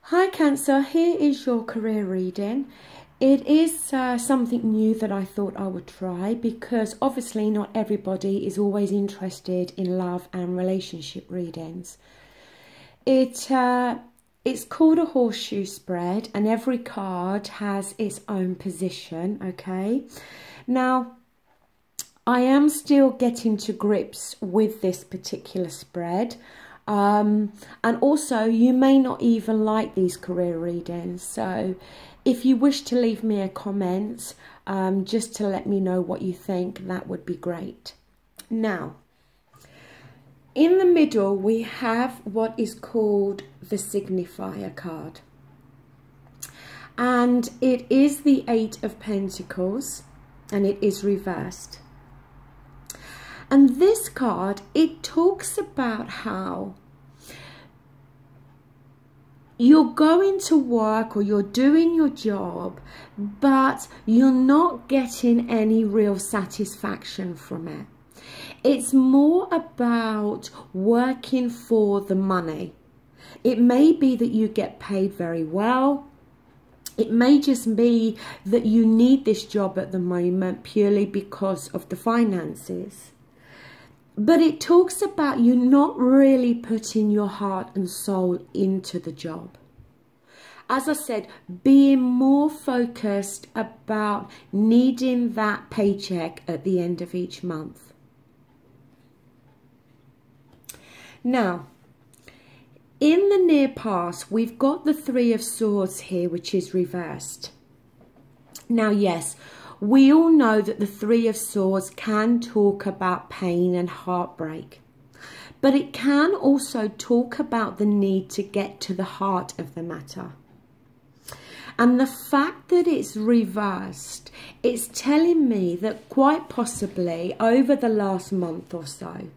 Hi Cancer, here is your career reading. It is something new that I thought I would try because obviously not everybody is always interested in love and relationship readings. It's called a horseshoe spread and every card has its own position, okay? Now, I am still getting to grips with this particular spread. And also you may not even like these career readings, so if you wish to leave me a comment just to let me know what you think, that would be great. Now, in the middle we have what is called the Signifier card, and it is the 8 of Pentacles and it is reversed. And this card, it talks about how you're going to work or you're doing your job, but you're not getting any real satisfaction from it. It's more about working for the money. It may be that you get paid very well. It may just be that you need this job at the moment purely because of the finances. But it talks about you not really putting your heart and soul into the job. As I said, being more focused about needing that paycheck at the end of each month. Now, in the near past, we've got the 3 of Swords here, which is reversed. Now, yes, we all know that the 3 of Swords can talk about pain and heartbreak, but it can also talk about the need to get to the heart of the matter. And the fact that it's reversed, it's telling me that quite possibly over the last month or so,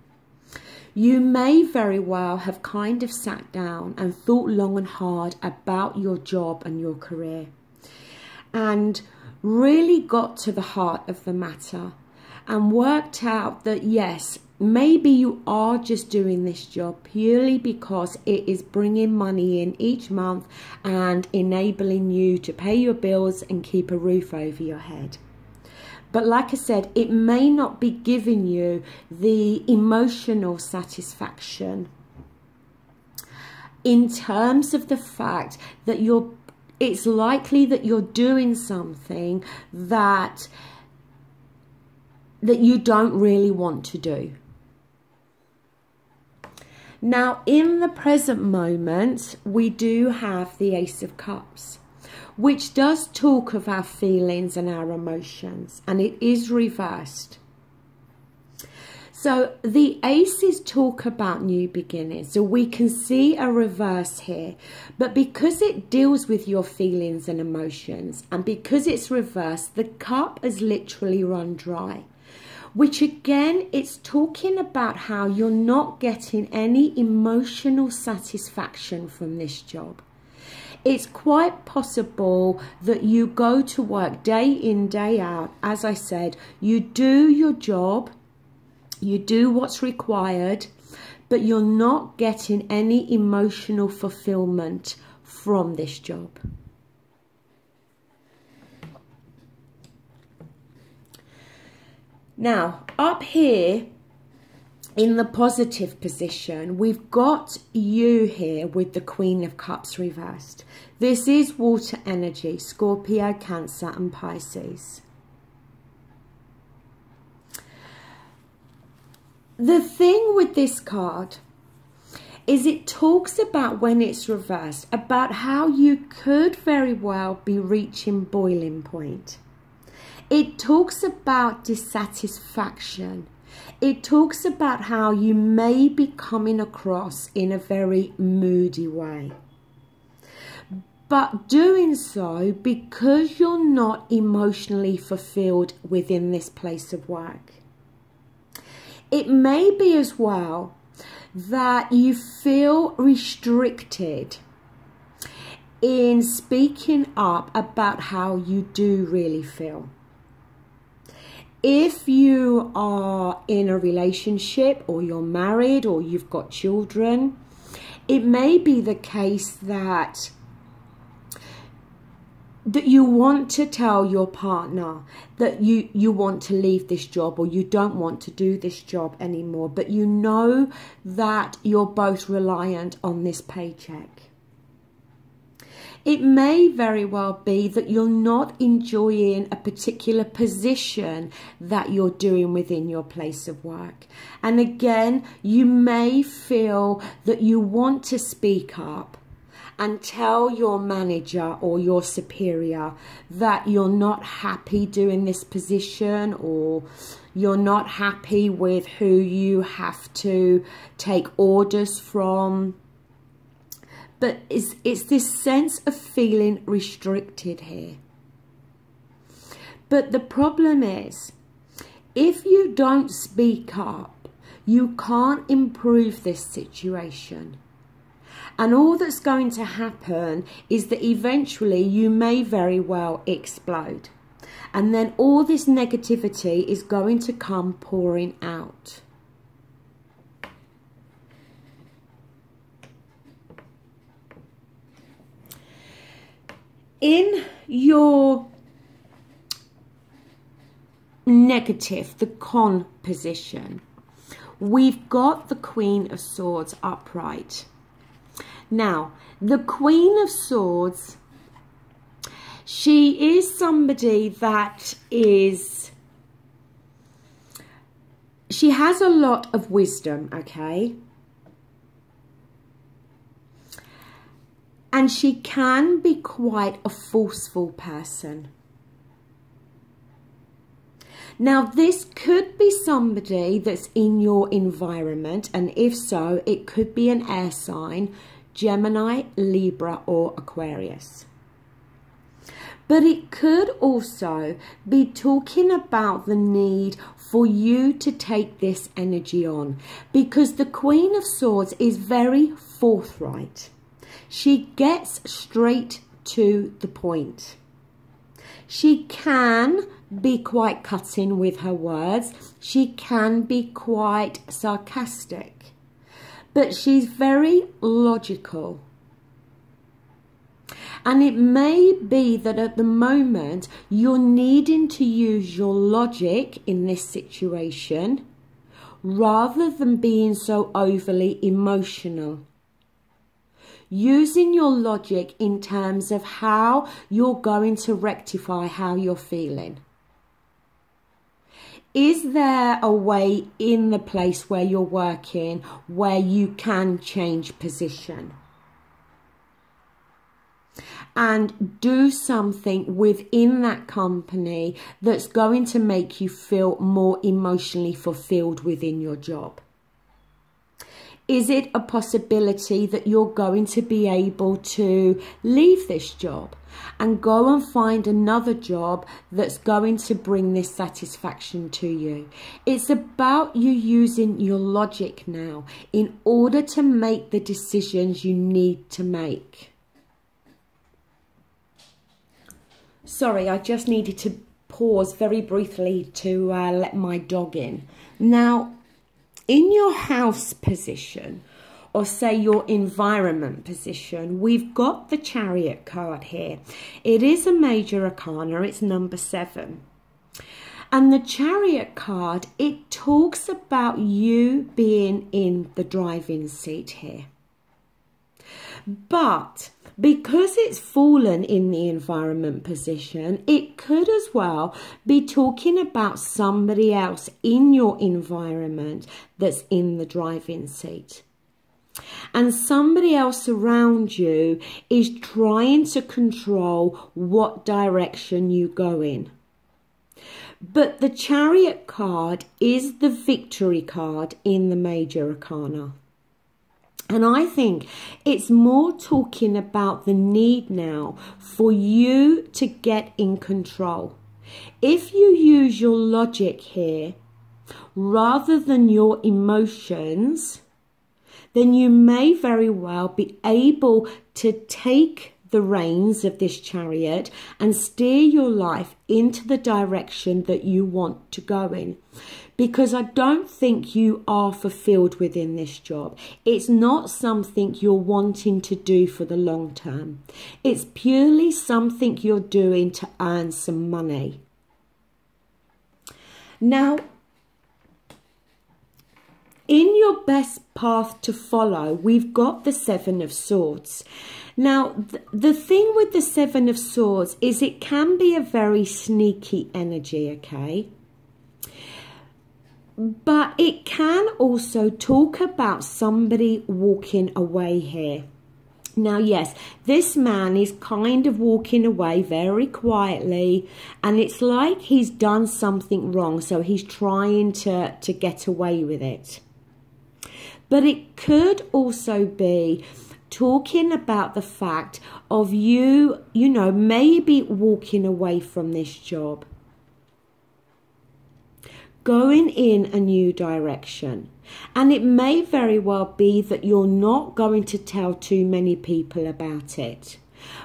you may very well have kind of sat down and thought long and hard about your job and your career, and really got to the heart of the matter and worked out that yes, maybe you are just doing this job purely because it is bringing money in each month and enabling you to pay your bills and keep a roof over your head. But like I said, it may not be giving you the emotional satisfaction in terms of the fact that it's likely that you're doing something that you don't really want to do. Now, in the present moment, we do have the Ace of Cups, which does talk of our feelings and our emotions, and it is reversed. So the aces talk about new beginnings, so we can see a reverse here, but because it deals with your feelings and emotions, and because it's reversed, the cup has literally run dry, which again, it's talking about how you're not getting any emotional satisfaction from this job. It's quite possible that you go to work day in, day out. As I said, you do your job, you do what's required, but you're not getting any emotional fulfillment from this job. Now, up here in the positive position, we've got you here with the Queen of Cups reversed. This is water energy, Scorpio, Cancer and Pisces. The thing with this card is it talks about, when it's reversed, about how you could very well be reaching boiling point. It talks about dissatisfaction. It talks about how you may be coming across in a very moody way. But doing so because you're not emotionally fulfilled within this place of work. It may be as well that you feel restricted in speaking up about how you do really feel. If you are in a relationship or you're married or you've got children, it may be the case that that you want to tell your partner that you want to leave this job, or you don't want to do this job anymore, but you know that you're both reliant on this paycheck. It may very well be that you're not enjoying a particular position that you're doing within your place of work. And again, you may feel that you want to speak up and tell your manager or your superior that you're not happy doing this position, or you're not happy with who you have to take orders from. But it's this sense of feeling restricted here. But the problem is, if you don't speak up, you can't improve this situation. And all that's going to happen is that eventually you may very well explode. And then all this negativity is going to come pouring out. In your negative, the con position, we've got the Queen of Swords upright. Now, the Queen of Swords, she is somebody that she has a lot of wisdom, okay? And she can be quite a forceful person. Now, this could be somebody that's in your environment, and if so, it could be an air sign, Gemini, Libra, or Aquarius. But it could also be talking about the need for you to take this energy on, because the Queen of Swords is very forthright. She gets straight to the point. She can be quite cutting with her words. She can be quite sarcastic. But she's very logical. And it may be that at the moment you're needing to use your logic in this situation rather than being so overly emotional. Using your logic in terms of how you're going to rectify how you're feeling. Is there a way in the place where you're working where you can change position? And do something within that company that's going to make you feel more emotionally fulfilled within your job? Is it a possibility that you're going to be able to leave this job and go and find another job that's going to bring this satisfaction to you? It's about you using your logic now in order to make the decisions you need to make. Sorry, I just needed to pause very briefly to let my dog in. Now, in your house position, or say your environment position, we've got the Chariot card here. It is a major arcana, it's number 7. And the Chariot card, it talks about you being in the driving seat here. But because it's fallen in the environment position, it could as well be talking about somebody else in your environment that's in the driving seat. And somebody else around you is trying to control what direction you go in. But the Chariot card is the victory card in the major arcana. And I think it's more talking about the need now for you to get in control. If you use your logic here rather than your emotions, then you may very well be able to take the reins of this chariot and steer your life into the direction that you want to go in. Because I don't think you are fulfilled within this job. It's not something you're wanting to do for the long term. It's purely something you're doing to earn some money. Now, in your best path to follow, we've got the Seven of Swords. Now, the thing with the Seven of Swords is it can be a very sneaky energy, okay? But it can also talk about somebody walking away here. Now, yes, this man is kind of walking away very quietly, and it's like he's done something wrong, so he's trying to get away with it. But it could also be talking about the fact of you know, maybe walking away from this job, going in a new direction. And it may very well be that you're not going to tell too many people about it.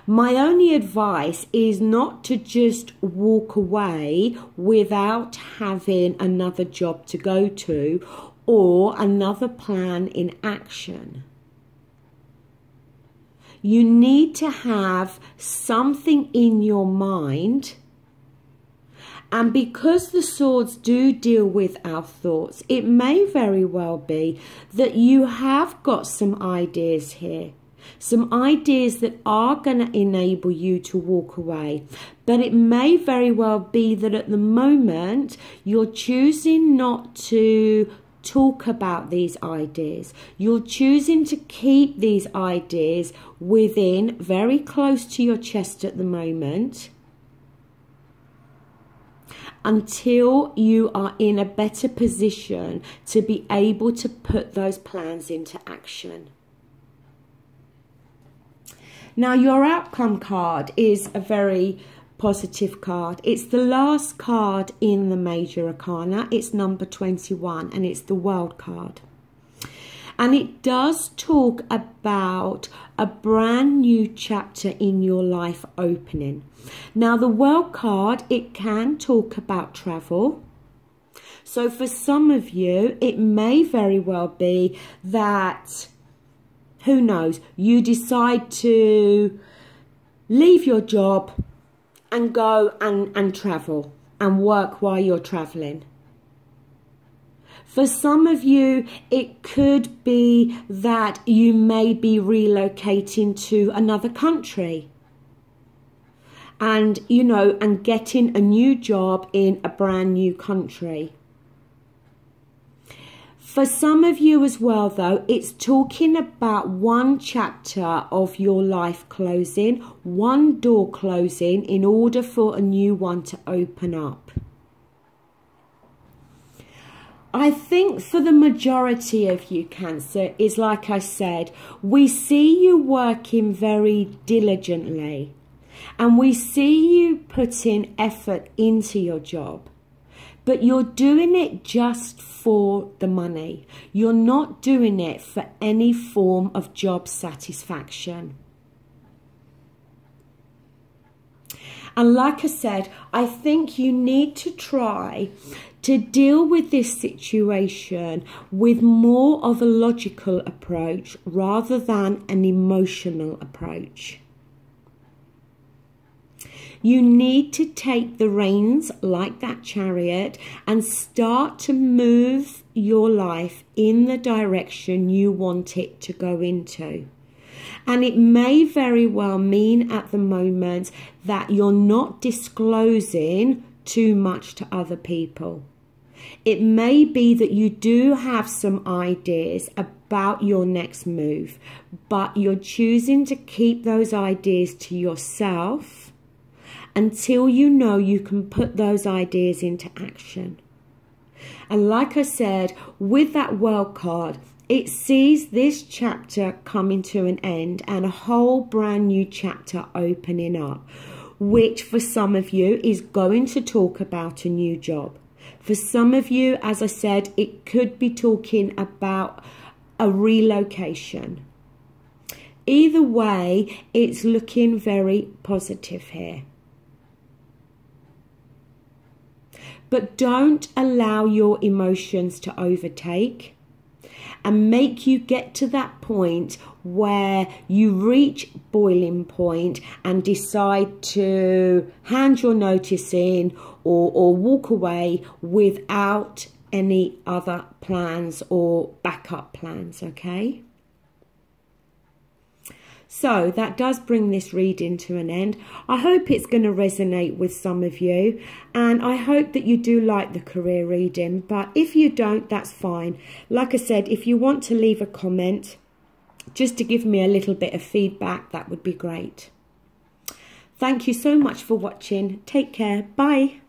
My only advice is not to just walk away without having another job to go to or another plan in action. You need to have something in your mind. And because the swords do deal with our thoughts, it may very well be that you have got some ideas here. Some ideas that are going to enable you to walk away. But it may very well be that at the moment you're choosing not to talk about these ideas. You're choosing to keep these ideas within, very close to your chest at the moment, until you are in a better position to be able to put those plans into action. Now, your outcome card is a very positive card. It's the last card in the Major Arcana. It's number 21, and it's the World card. And it does talk about a brand new chapter in your life opening. Now, the World card, it can talk about travel. So for some of you, it may very well be that, who knows, you decide to leave your job and go and travel and work while you're traveling. For some of you, it could be that you may be relocating to another country and, you know, and getting a new job in a brand new country. For some of you as well, though, it's talking about one chapter of your life closing, one door closing in order for a new one to open up. I think for the majority of you, Cancer, is like I said, we see you working very diligently and we see you putting effort into your job, but you're doing it just for the money. You're not doing it for any form of job satisfaction. And like I said, I think you need to try to deal with this situation with more of a logical approach rather than an emotional approach. You need to take the reins like that chariot and start to move your life in the direction you want it to go into. And it may very well mean at the moment that you're not disclosing too much to other people. It may be that you do have some ideas about your next move, but you're choosing to keep those ideas to yourself until you know you can put those ideas into action. And like I said, with that World card, it sees this chapter coming to an end and a whole brand new chapter opening up, which for some of you is going to talk about a new job. For some of you, as I said, it could be talking about a relocation. either way, it's looking very positive here. But don't allow your emotions to overtake and make you get to that point where you reach boiling point and decide to hand your notice in or walk away without any other plans or backup plans, okay? So that does bring this reading to an end. I hope it's going to resonate with some of you, and I hope that you do like the career reading, but if you don't, that's fine. Like I said, if you want to leave a comment just to give me a little bit of feedback, that would be great. Thank you so much for watching. Take care. Bye.